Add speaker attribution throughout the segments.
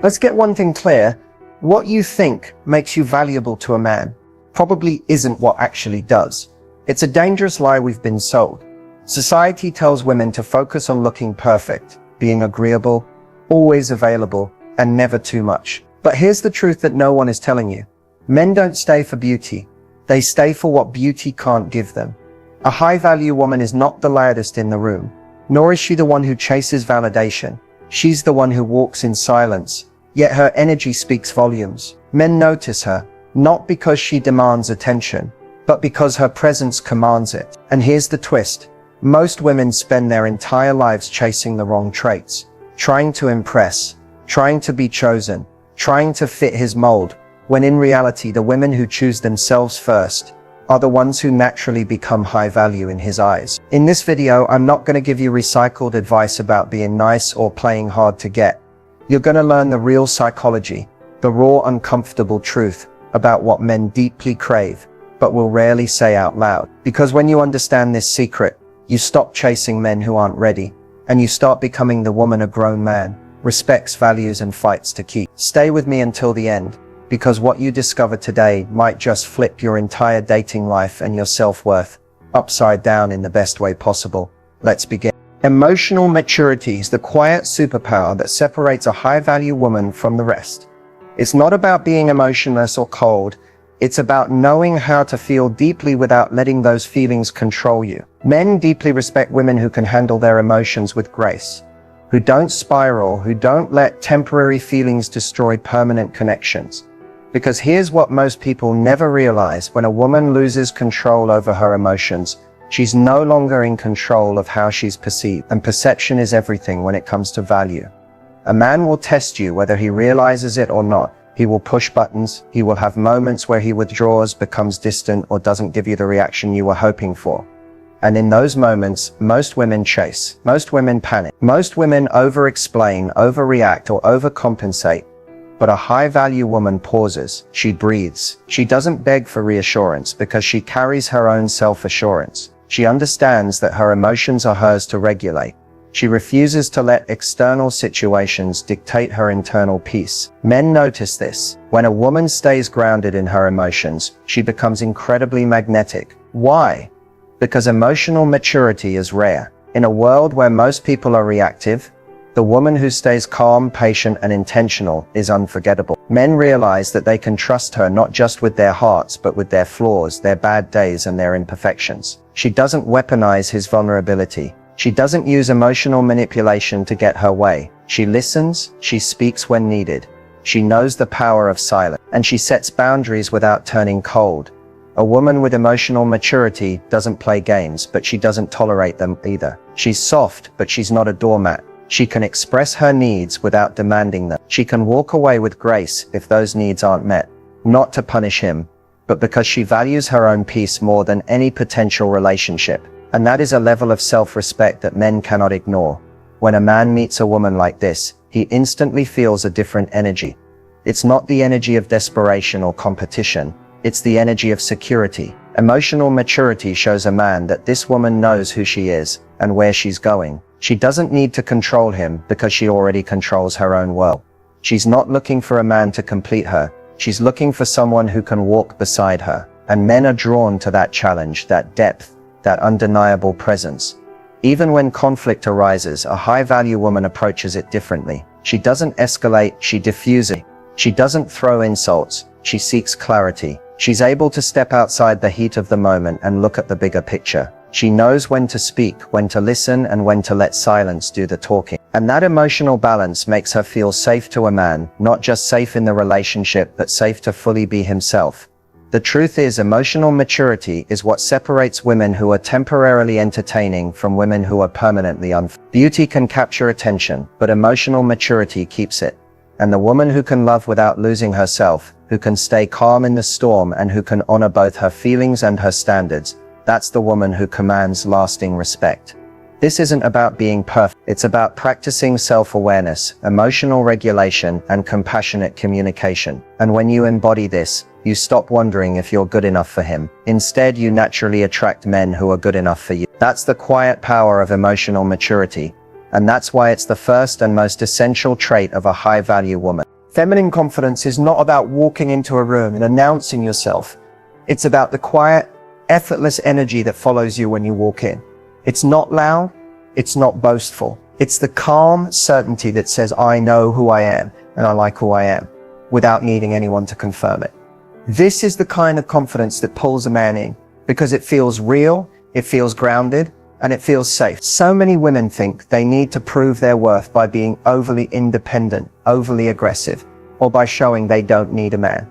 Speaker 1: Let's get one thing clear. What you think makes you valuable to a man probably isn't what actually does. It's a dangerous lie we've been sold. Society tells women to focus on looking perfect, being agreeable, always available, and never too much. But here's the truth that no one is telling you. Men don't stay for beauty. They stay for what beauty can't give them. A high-value woman is not the loudest in the room, nor is she the one who chases validation. She's the one who walks in silence, yet her energy speaks volumes. Men notice her, not because she demands attention, but because her presence commands it. And here's the twist. Most women spend their entire lives chasing the wrong traits, trying to impress, trying to be chosen, trying to fit his mold, when in reality the women who choose themselves first are the ones who naturally become high value in his eyes. In this video, I'm not going to give you recycled advice about being nice or playing hard to get. You're going to learn the real psychology, the raw, uncomfortable truth about what men deeply crave, but will rarely say out loud. Because when you understand this secret, you stop chasing men who aren't ready, and you start becoming the woman a grown man respects, values, and fights to keep. Stay with me until the end, because what you discover today might just flip your entire dating life and your self-worth upside down in the best way possible. Let's begin. Emotional maturity is the quiet superpower that separates a high-value woman from the rest. It's not about being emotionless or cold. It's about knowing how to feel deeply without letting those feelings control you. Men deeply respect women who can handle their emotions with grace, who don't spiral, who don't let temporary feelings destroy permanent connections. Because here's what most people never realize: when a woman loses control over her emotions, she's no longer in control of how she's perceived, and perception is everything when it comes to value. A man will test you whether he realizes it or not. He will push buttons, he will have moments where he withdraws, becomes distant, or doesn't give you the reaction you were hoping for. And in those moments, most women chase, most women panic, most women over-explain, overreact, or overcompensate. But a high-value woman pauses, she breathes. She doesn't beg for reassurance because she carries her own self-assurance. She understands that her emotions are hers to regulate. She refuses to let external situations dictate her internal peace. Men notice this. When a woman stays grounded in her emotions, she becomes incredibly magnetic. Why? Because emotional maturity is rare. In a world where most people are reactive, the woman who stays calm, patient, and intentional is unforgettable. Men realize that they can trust her not just with their hearts, but with their flaws, their bad days, and their imperfections. She doesn't weaponize his vulnerability. She doesn't use emotional manipulation to get her way. She listens, she speaks when needed. She knows the power of silence, and she sets boundaries without turning cold. A woman with emotional maturity doesn't play games, but she doesn't tolerate them either. She's soft, but she's not a doormat. She can express her needs without demanding them. She can walk away with grace if those needs aren't met, not to punish him, but because she values her own peace more than any potential relationship. And that is a level of self-respect that men cannot ignore. When a man meets a woman like this, he instantly feels a different energy. It's not the energy of desperation or competition. It's the energy of security. Emotional maturity shows a man that this woman knows who she is and where she's going. She doesn't need to control him because she already controls her own world. She's not looking for a man to complete her. She's looking for someone who can walk beside her. And men are drawn to that challenge, that depth, that undeniable presence. Even when conflict arises, a high-value woman approaches it differently. She doesn't escalate, she diffuses. She doesn't throw insults, she seeks clarity. She's able to step outside the heat of the moment and look at the bigger picture. She knows when to speak, when to listen, and when to let silence do the talking. And that emotional balance makes her feel safe to a man, not just safe in the relationship, but safe to fully be himself. The truth is, emotional maturity is what separates women who are temporarily entertaining from women who are permanently unfulfilled. Beauty can capture attention, but emotional maturity keeps it. And the woman who can love without losing herself, who can stay calm in the storm, and who can honor both her feelings and her standards, that's the woman who commands lasting respect. This isn't about being perfect. It's about practicing self-awareness, emotional regulation, and compassionate communication. And when you embody this, you stop wondering if you're good enough for him. Instead, you naturally attract men who are good enough for you. That's the quiet power of emotional maturity. And that's why it's the first and most essential trait of a high-value woman. Feminine confidence is not about walking into a room and announcing yourself. It's about the quiet, effortless energy that follows you when you walk in. It's not loud, it's not boastful. It's the calm certainty that says, I know who I am and I like who I am, without needing anyone to confirm it. This is the kind of confidence that pulls a man in, because it feels real, it feels grounded, and it feels safe. So many women think they need to prove their worth by being overly independent, overly aggressive, or by showing they don't need a man.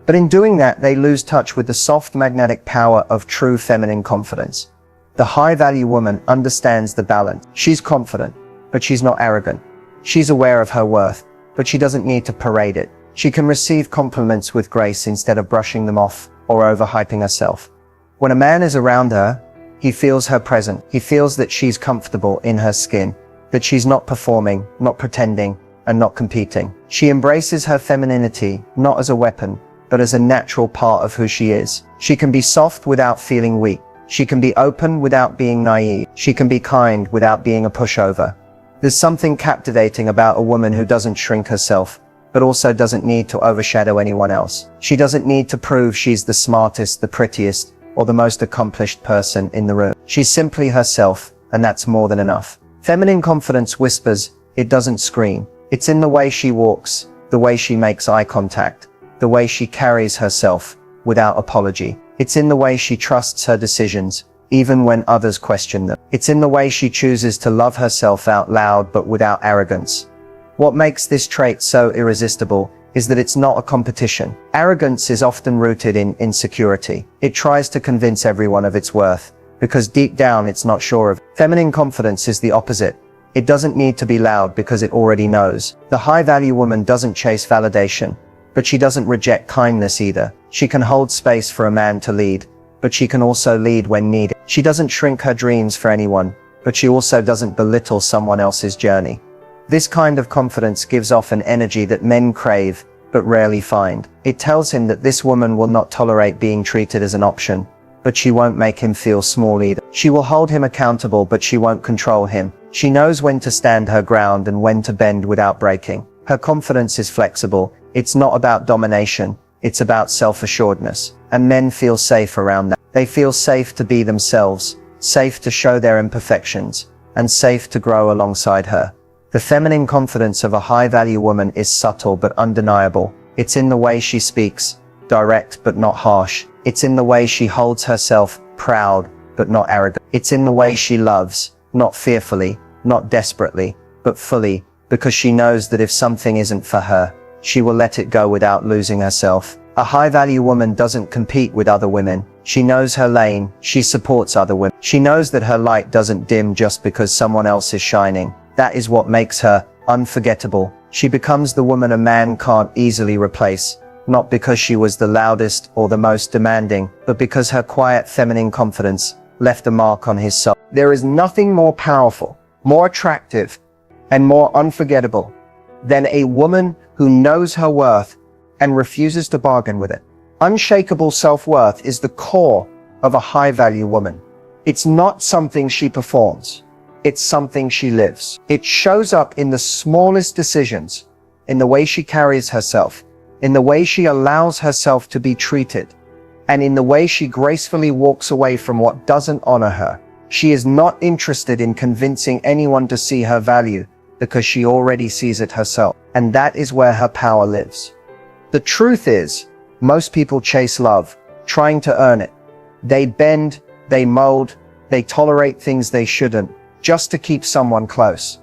Speaker 1: But in doing that, they lose touch with the soft magnetic power of true feminine confidence. The high-value woman understands the balance. She's confident, but she's not arrogant. She's aware of her worth, but she doesn't need to parade it. She can receive compliments with grace instead of brushing them off or overhyping herself. When a man is around her, he feels her presence. He feels that she's comfortable in her skin, that she's not performing, not pretending, and not competing. She embraces her femininity, not as a weapon, but as a natural part of who she is. She can be soft without feeling weak. She can be open without being naive. She can be kind without being a pushover. There's something captivating about a woman who doesn't shrink herself, but also doesn't need to overshadow anyone else. She doesn't need to prove she's the smartest, the prettiest, or the most accomplished person in the room. She's simply herself, and that's more than enough. Feminine confidence whispers, it doesn't scream. It's in the way she walks, the way she makes eye contact, the way she carries herself without apology. It's in the way she trusts her decisions, even when others question them. It's in the way she chooses to love herself out loud but without arrogance. What makes this trait so irresistible is that it's not a competition. Arrogance is often rooted in insecurity. It tries to convince everyone of its worth, because deep down it's not sure of it. Feminine confidence is the opposite. It doesn't need to be loud because it already knows. The high-value woman doesn't chase validation, but she doesn't reject kindness either. She can hold space for a man to lead, but she can also lead when needed. She doesn't shrink her dreams for anyone, but she also doesn't belittle someone else's journey. This kind of confidence gives off an energy that men crave, but rarely find. It tells him that this woman will not tolerate being treated as an option, but she won't make him feel small either. She will hold him accountable, but she won't control him. She knows when to stand her ground and when to bend without breaking. Her confidence is flexible. It's not about domination. It's about self-assuredness. And men feel safe around that. They feel safe to be themselves, safe to show their imperfections, and safe to grow alongside her. The feminine confidence of a high-value woman is subtle but undeniable. It's in the way she speaks, direct but not harsh. It's in the way she holds herself, proud but not arrogant. It's in the way she loves, not fearfully, not desperately, but fully, because she knows that if something isn't for her, she will let it go without losing herself. A high-value woman doesn't compete with other women. She knows her lane. She supports other women. She knows that her light doesn't dim just because someone else is shining. That is what makes her unforgettable. She becomes the woman a man can't easily replace, not because she was the loudest or the most demanding, but because her quiet feminine confidence left a mark on his soul. There is nothing more powerful, more attractive, and more unforgettable than a woman who knows her worth and refuses to bargain with it. Unshakable self-worth is the core of a high-value woman. It's not something she performs. It's something she lives. It shows up in the smallest decisions, in the way she carries herself, in the way she allows herself to be treated, and in the way she gracefully walks away from what doesn't honor her. She is not interested in convincing anyone to see her value because she already sees it herself. And that is where her power lives. The truth is, most people chase love, trying to earn it. They bend, they mold, they tolerate things they shouldn't, just to keep someone close.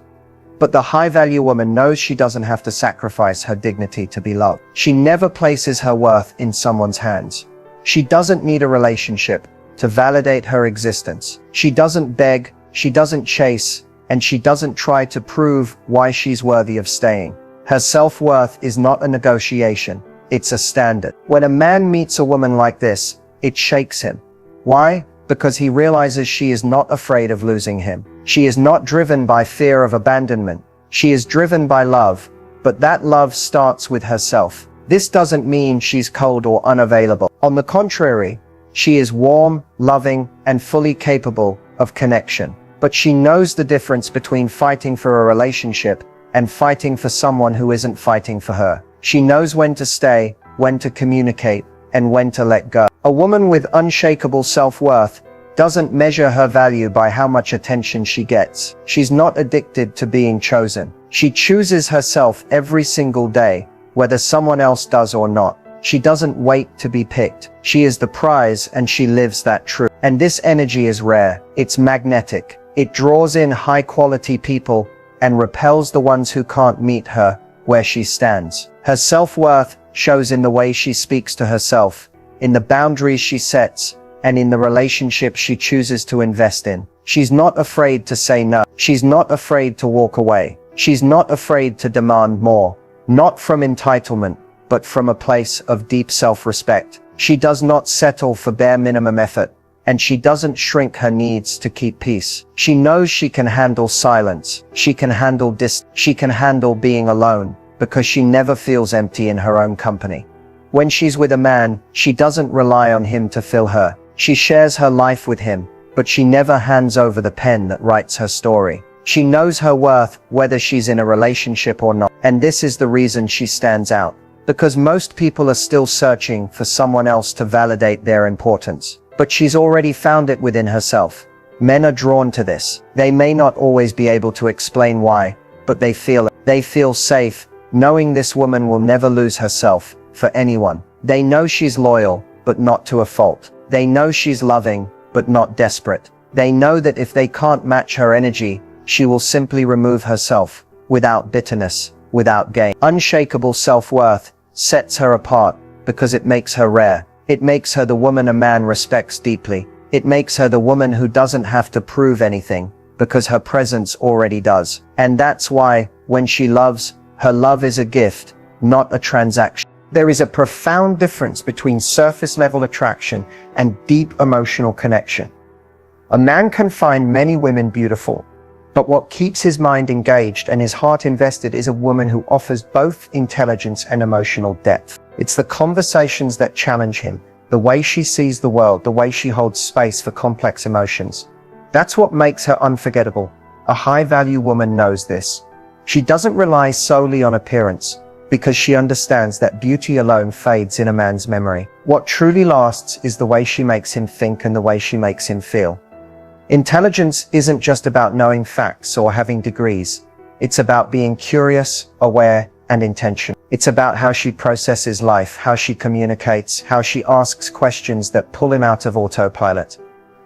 Speaker 1: But the high-value woman knows she doesn't have to sacrifice her dignity to be loved. She never places her worth in someone's hands. She doesn't need a relationship to validate her existence. She doesn't beg, she doesn't chase, and she doesn't try to prove why she's worthy of staying. Her self-worth is not a negotiation, it's a standard. When a man meets a woman like this, it shakes him. Why? Because he realizes she is not afraid of losing him. She is not driven by fear of abandonment. She is driven by love, but that love starts with herself. This doesn't mean she's cold or unavailable. On the contrary, she is warm, loving, and fully capable of connection. But she knows the difference between fighting for a relationship and fighting for someone who isn't fighting for her. She knows when to stay, when to communicate, and when to let go. A woman with unshakable self-worth doesn't measure her value by how much attention she gets. She's not addicted to being chosen. She chooses herself every single day, whether someone else does or not. She doesn't wait to be picked. She is the prize, and she lives that truth. And this energy is rare. It's magnetic. It draws in high-quality people and repels the ones who can't meet her where she stands. Her self-worth shows in the way she speaks to herself, in the boundaries she sets, and in the relationships she chooses to invest in. She's not afraid to say no. She's not afraid to walk away. She's not afraid to demand more. Not from entitlement, but from a place of deep self-respect. She does not settle for bare minimum effort, and she doesn't shrink her needs to keep peace. She knows she can handle silence. She can handle she can handle being alone, because she never feels empty in her own company. When she's with a man, she doesn't rely on him to fill her. She shares her life with him, but she never hands over the pen that writes her story. She knows her worth, whether she's in a relationship or not. And this is the reason she stands out. Because most people are still searching for someone else to validate their importance. But she's already found it within herself. Men are drawn to this. They may not always be able to explain why, but they feel it. They feel safe, knowing this woman will never lose herself for anyone. They know she's loyal, but not to a fault. They know she's loving, but not desperate. They know that if they can't match her energy, she will simply remove herself, without bitterness, without gain. Unshakable self-worth sets her apart, because it makes her rare. It makes her the woman a man respects deeply. It makes her the woman who doesn't have to prove anything, because her presence already does. And that's why, when she loves, her love is a gift, not a transaction. There is a profound difference between surface-level attraction and deep emotional connection. A man can find many women beautiful, but what keeps his mind engaged and his heart invested is a woman who offers both intelligence and emotional depth. It's the conversations that challenge him, the way she sees the world, the way she holds space for complex emotions. That's what makes her unforgettable. A high-value woman knows this. She doesn't rely solely on appearance, because she understands that beauty alone fades in a man's memory. What truly lasts is the way she makes him think and the way she makes him feel. Intelligence isn't just about knowing facts or having degrees. It's about being curious, aware, and intentional. It's about how she processes life, how she communicates, how she asks questions that pull him out of autopilot.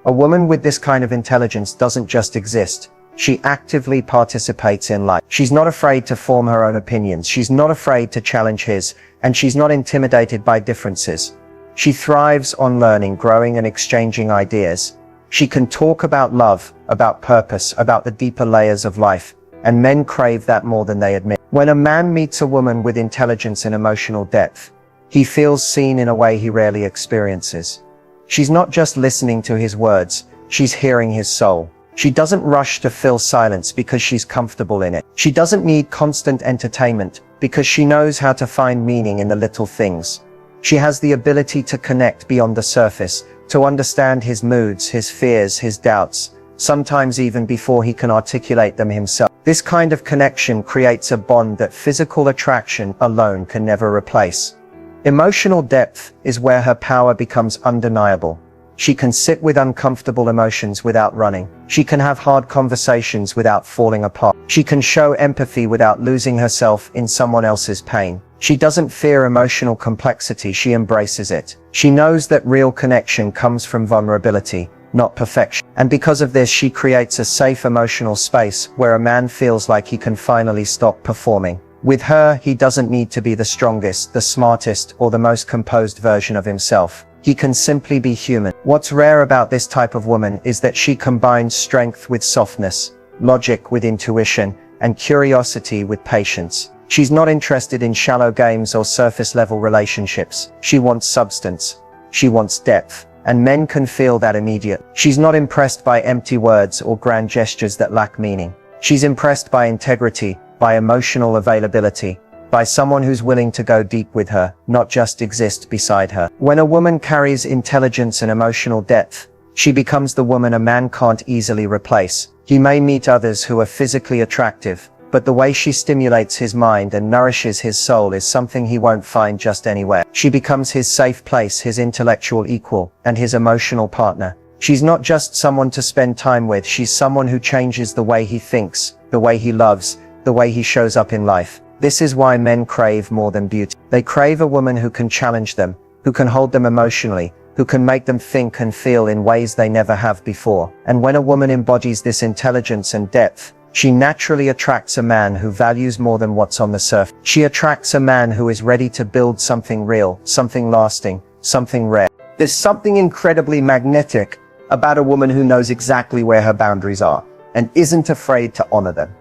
Speaker 1: A woman with this kind of intelligence doesn't just exist. She actively participates in life. She's not afraid to form her own opinions. She's not afraid to challenge his, and she's not intimidated by differences. She thrives on learning, growing, and exchanging ideas. She can talk about love, about purpose, about the deeper layers of life, and men crave that more than they admit. When a man meets a woman with intelligence and emotional depth, he feels seen in a way he rarely experiences. She's not just listening to his words, she's hearing his soul. She doesn't rush to fill silence because she's comfortable in it. She doesn't need constant entertainment because she knows how to find meaning in the little things. She has the ability to connect beyond the surface, to understand his moods, his fears, his doubts, sometimes even before he can articulate them himself. This kind of connection creates a bond that physical attraction alone can never replace. Emotional depth is where her power becomes undeniable. She can sit with uncomfortable emotions without running. She can have hard conversations without falling apart. She can show empathy without losing herself in someone else's pain. She doesn't fear emotional complexity, she embraces it. She knows that real connection comes from vulnerability, not perfection. And because of this, she creates a safe emotional space where a man feels like he can finally stop performing. With her, he doesn't need to be the strongest, the smartest, or the most composed version of himself. He can simply be human. What's rare about this type of woman is that she combines strength with softness, logic with intuition, and curiosity with patience. She's not interested in shallow games or surface-level relationships. She wants substance. She wants depth. And men can feel that immediately. She's not impressed by empty words or grand gestures that lack meaning. She's impressed by integrity, by emotional availability, by someone who's willing to go deep with her, not just exist beside her. When a woman carries intelligence and emotional depth, she becomes the woman a man can't easily replace. He may meet others who are physically attractive, but the way she stimulates his mind and nourishes his soul is something he won't find just anywhere. She becomes his safe place, his intellectual equal, and his emotional partner. She's not just someone to spend time with, she's someone who changes the way he thinks, the way he loves, the way he shows up in life. This is why men crave more than beauty. They crave a woman who can challenge them, who can hold them emotionally, who can make them think and feel in ways they never have before. And when a woman embodies this intelligence and depth, she naturally attracts a man who values more than what's on the surface. She attracts a man who is ready to build something real, something lasting, something rare. There's something incredibly magnetic about a woman who knows exactly where her boundaries are and isn't afraid to honor them.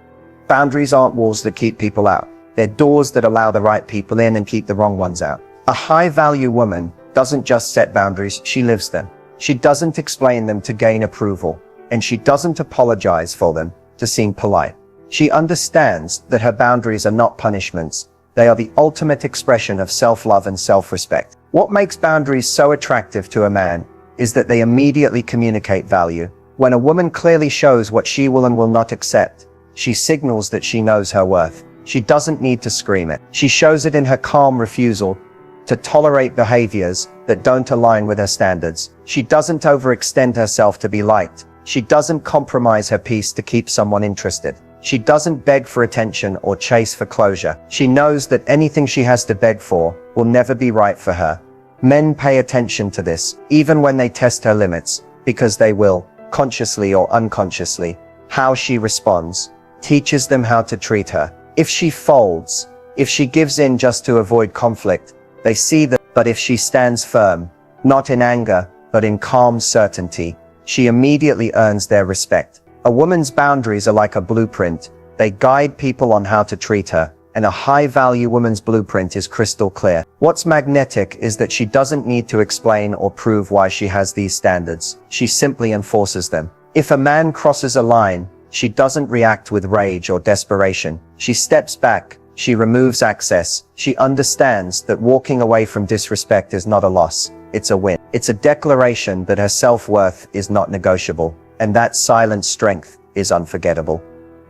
Speaker 1: Boundaries aren't walls that keep people out. They're doors that allow the right people in and keep the wrong ones out. A high-value woman doesn't just set boundaries, she lives them. She doesn't explain them to gain approval, and she doesn't apologize for them to seem polite. She understands that her boundaries are not punishments. They are the ultimate expression of self-love and self-respect. What makes boundaries so attractive to a man is that they immediately communicate value. When a woman clearly shows what she will and will not accept, she signals that she knows her worth. She doesn't need to scream it. She shows it in her calm refusal to tolerate behaviors that don't align with her standards. She doesn't overextend herself to be liked. She doesn't compromise her peace to keep someone interested. She doesn't beg for attention or chase for closure. She knows that anything she has to beg for will never be right for her. Men pay attention to this, even when they test her limits, because they will, consciously or unconsciously. How she responds teaches them how to treat her. If she folds, if she gives in just to avoid conflict, they see that. But if she stands firm, not in anger, but in calm certainty, she immediately earns their respect. A woman's boundaries are like a blueprint. They guide people on how to treat her, and a high-value woman's blueprint is crystal clear. What's magnetic is that she doesn't need to explain or prove why she has these standards. She simply enforces them. If a man crosses a line, she doesn't react with rage or desperation. She steps back. She removes access. She understands that walking away from disrespect is not a loss. It's a win. It's a declaration that her self-worth is not negotiable, and that silent strength is unforgettable.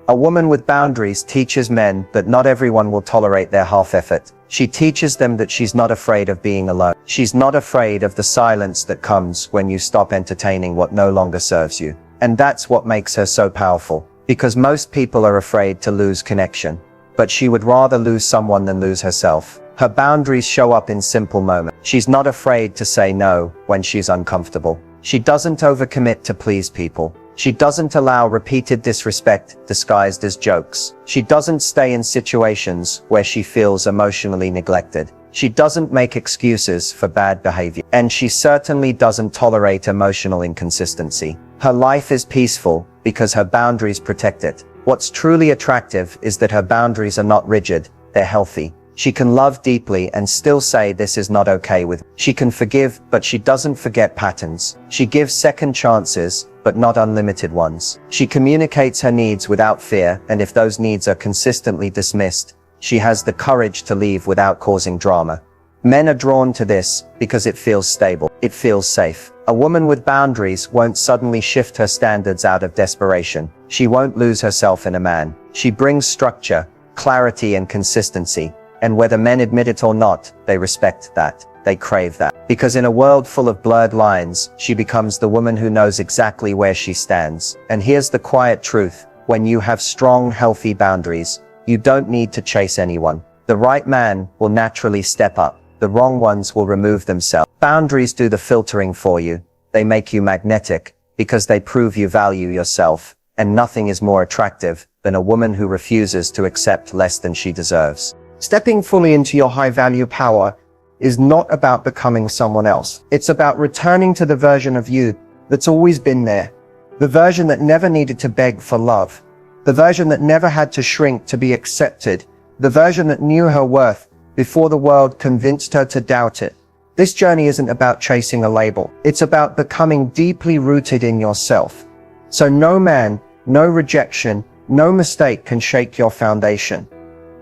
Speaker 1: A woman with boundaries teaches men that not everyone will tolerate their half-effort. She teaches them that she's not afraid of being alone. She's not afraid of the silence that comes when you stop entertaining what no longer serves you. And that's what makes her so powerful, because most people are afraid to lose connection. But she would rather lose someone than lose herself. Her boundaries show up in simple moments. She's not afraid to say no when she's uncomfortable. She doesn't overcommit to please people. She doesn't allow repeated disrespect disguised as jokes. She doesn't stay in situations where she feels emotionally neglected. She doesn't make excuses for bad behavior. And she certainly doesn't tolerate emotional inconsistency. Her life is peaceful because her boundaries protect it. What's truly attractive is that her boundaries are not rigid, they're healthy. She can love deeply and still say this is not okay with me. She can forgive, but she doesn't forget patterns. She gives second chances, but not unlimited ones. She communicates her needs without fear, and if those needs are consistently dismissed, she has the courage to leave without causing drama. Men are drawn to this because it feels stable. It feels safe. A woman with boundaries won't suddenly shift her standards out of desperation. She won't lose herself in a man. She brings structure, clarity, and consistency. And whether men admit it or not, they respect that. They crave that. Because in a world full of blurred lines, she becomes the woman who knows exactly where she stands. And here's the quiet truth. When you have strong, healthy boundaries, you don't need to chase anyone. The right man will naturally step up. The wrong ones will remove themselves. Boundaries do the filtering for you. They make you magnetic because they prove you value yourself. And nothing is more attractive than a woman who refuses to accept less than she deserves. Stepping fully into your high-value power is not about becoming someone else. It's about returning to the version of you that's always been there. The version that never needed to beg for love. The version that never had to shrink to be accepted. The version that knew her worth before the world convinced her to doubt it. This journey isn't about chasing a label. It's about becoming deeply rooted in yourself. So no man, no rejection, no mistake can shake your foundation.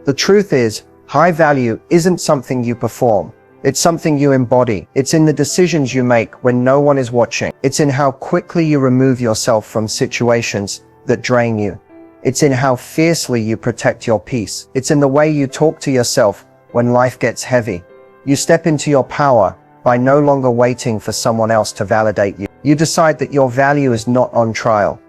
Speaker 1: The truth is, high value isn't something you perform. It's something you embody. It's in the decisions you make when no one is watching. It's in how quickly you remove yourself from situations that drain you. It's in how fiercely you protect your peace. It's in the way you talk to yourself when life gets heavy. You step into your power by no longer waiting for someone else to validate you. You decide that your value is not on trial.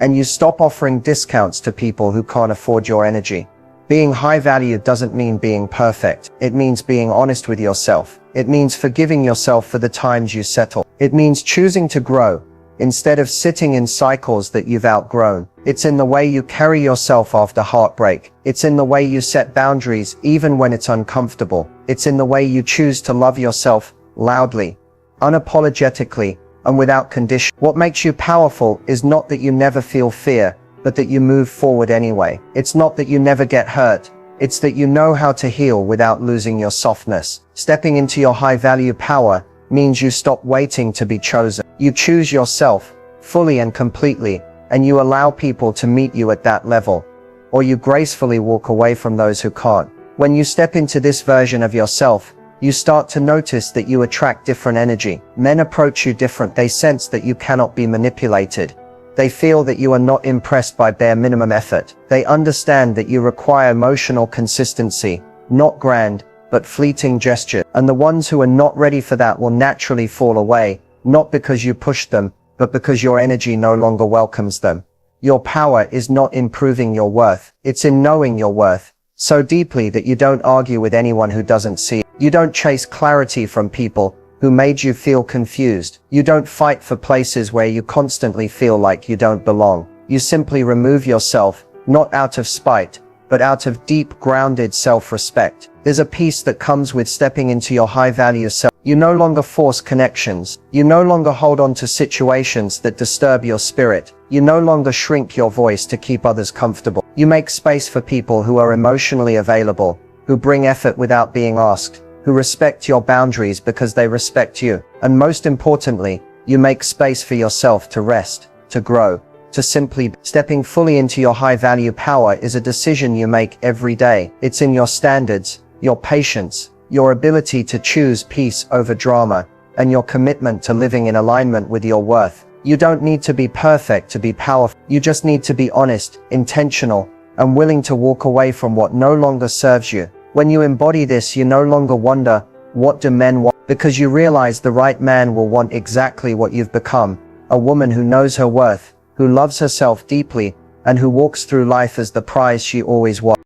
Speaker 1: And you stop offering discounts to people who can't afford your energy. Being high value doesn't mean being perfect. It means being honest with yourself. It means forgiving yourself for the times you settle. It means choosing to grow instead of sitting in cycles that you've outgrown. It's in the way you carry yourself after heartbreak. It's in the way you set boundaries even when it's uncomfortable. It's in the way you choose to love yourself loudly, unapologetically, and without condition. What makes you powerful is not that you never feel fear, but that you move forward anyway. It's not that you never get hurt. It's that you know how to heal without losing your softness. Stepping into your high-value power means you stop waiting to be chosen. You choose yourself fully and completely, and you allow people to meet you at that level, or you gracefully walk away from those who can't. When you step into this version of yourself, you start to notice that you attract different energy. Men approach you different. They sense that you cannot be manipulated. They feel that you are not impressed by bare minimum effort. They understand that you require emotional consistency, not grand, but fleeting gesture. And the ones who are not ready for that will naturally fall away, not because you pushed them, but because your energy no longer welcomes them. Your power is not in proving your worth. It's in knowing your worth so deeply that you don't argue with anyone who doesn't see it. You don't chase clarity from people who made you feel confused. You don't fight for places where you constantly feel like you don't belong. You simply remove yourself, not out of spite, but out of deep, grounded self-respect. There's a peace that comes with stepping into your high-value self. You no longer force connections. You no longer hold on to situations that disturb your spirit. You no longer shrink your voice to keep others comfortable. You make space for people who are emotionally available, who bring effort without being asked, who respect your boundaries because they respect you. And most importantly, you make space for yourself to rest, to grow, to simply be. Stepping fully into your high-value power is a decision you make every day. It's in your standards, your patience, your ability to choose peace over drama, and your commitment to living in alignment with your worth. You don't need to be perfect to be powerful. You just need to be honest, intentional, and willing to walk away from what no longer serves you. When you embody this, you no longer wonder, what do men want? Because you realize the right man will want exactly what you've become. A woman who knows her worth, who loves herself deeply, and who walks through life as the prize she always was.